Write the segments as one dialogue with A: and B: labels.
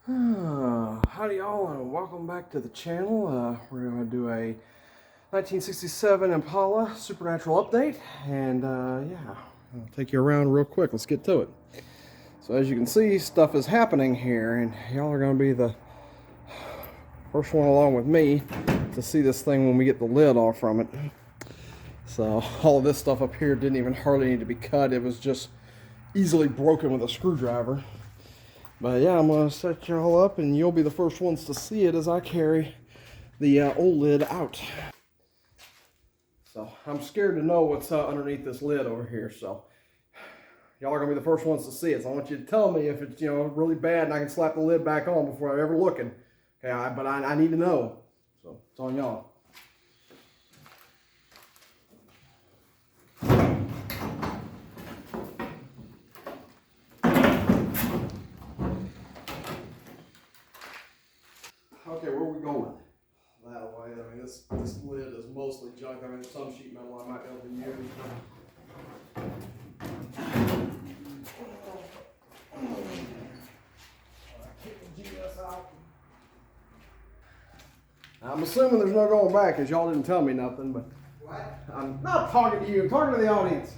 A: Howdy y'all, and welcome back to the channel. We're going to do a 1967 Impala Supernatural update, and yeah, I'll take you around real quick. Let's get to it. So as you can see, stuff is happening here, and y'all are going to be the first one along with me to see this thing when we get the lid off from it. So all of this stuff up here didn't even hardly need to be cut. It was just easily broken with a screwdriver. But yeah, I'm going to set y'all up and you'll be the first ones to see it as I carry the old lid out. So I'm scared to know what's underneath this lid over here. So y'all are going to be the first ones to see it. So I want you to tell me if it's, really bad and I can slap the lid back on before I'm ever looking. Okay, but I need to know. So it's on y'all. Okay, where are we going? That way. I mean, this lid is mostly junk. I mean, there's some sheet metal I might be able to use. Kick the GS out. I'm assuming there's no going back because y'all didn't tell me nothing, but what? I'm not talking to you. I'm talking to the audience.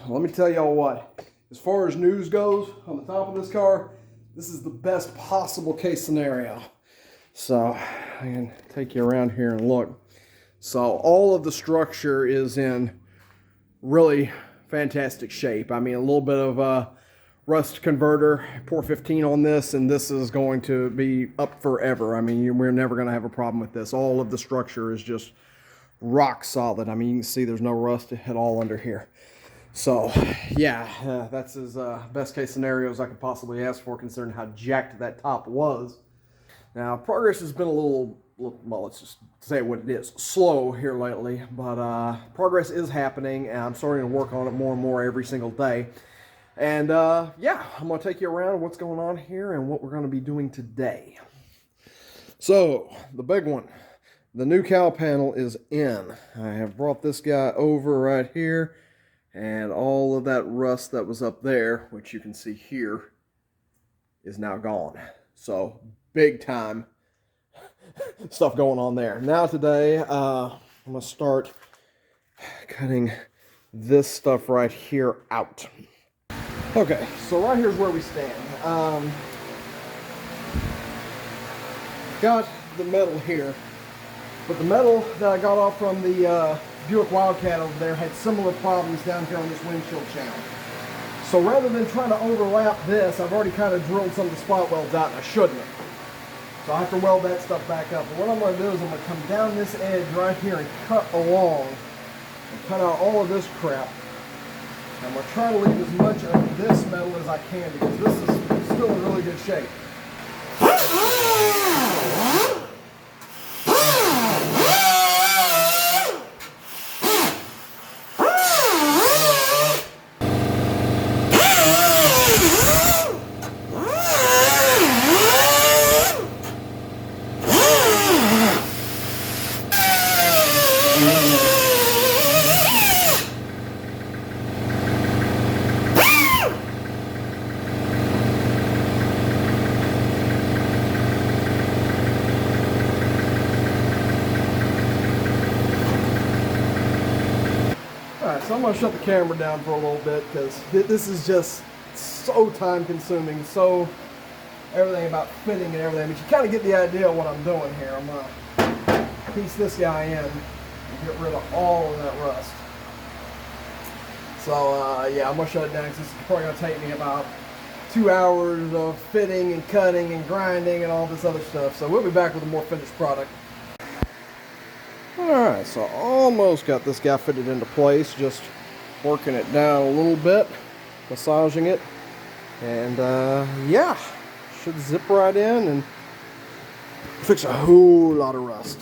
A: Let me tell y'all what, as far as news goes on the top of this car, this is the best possible case scenario. So I can take you around here and look. So all of the structure is in really fantastic shape. I mean, a little bit of a rust converter, pour 15 on this, and this is going to be up forever. I mean, we're never going to have a problem with this. All of the structure is just rock solid. I mean, you can see there's no rust at all under here. So, yeah, that's as best case scenario as I could possibly ask for, considering how jacked that top was. Now, progress has been a little, well, let's just say what it is, slow here lately, but progress is happening, and I'm starting to work on it more and more every single day. And, yeah, I'm going to take you around what's going on here and what we're going to be doing today. So, the big one, the new cowl panel is in. I have brought this guy over right here. And all of that rust that was up there, which you can see here, is now gone. So, big time stuff going on there. Now today, I'm going to start cutting this stuff right here out. Okay, so right here's where we stand. Got the metal here. But the metal that I got off from the Buick Wildcat over there had similar problems down here on this windshield channel. So rather than trying to overlap this, I've already kind of drilled some of the spot welds out, and I shouldn't have. So I have to weld that stuff back up. But what I'm going to do is I'm going to come down this edge right here and cut along and cut out all of this crap. I'm going to try to leave as much of this metal as I can because this is still in really good shape. So I'm going to shut the camera down for a little bit because this is just so time consuming, so everything about fitting and everything, but you kind of get the idea of what I'm doing here. I'm going to piece this guy in and get rid of all of that rust. So yeah, I'm going to shut it down because this is probably going to take me about 2 hours of fitting and cutting and grinding and all this other stuff. So we'll be back with a more finished product. Alright, so almost got this guy fitted into place, just working it down a little bit, massaging it, and yeah, should zip right in and fix a whole lot of rust.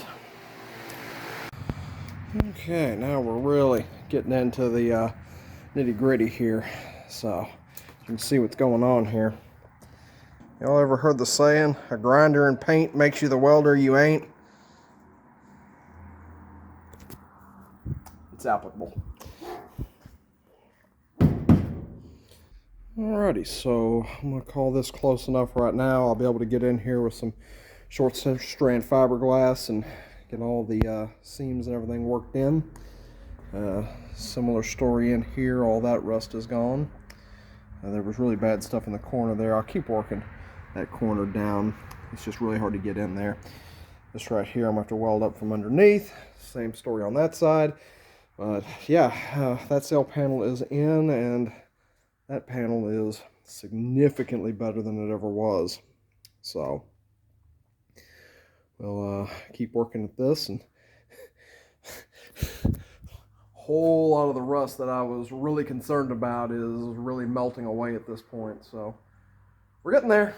A: Okay, now we're really getting into the nitty-gritty here, so you can see what's going on here. Y'all ever heard the saying, a grinder in paint makes you the welder you ain't? it's applicable. Alrighty, so I'm going to call this close enough right now. I'll be able to get in here with some short strand fiberglass and get all the seams and everything worked in. Similar story in here, all that rust is gone. There was really bad stuff in the corner there. I'll keep working that corner down. It's just really hard to get in there. This right here, I'm going to have to weld up from underneath. Same story on that side. But yeah, that sail panel is in, and that panel is significantly better than it ever was. So we'll keep working at this, and a whole lot of the rust that I was really concerned about is really melting away at this point. So we're getting there.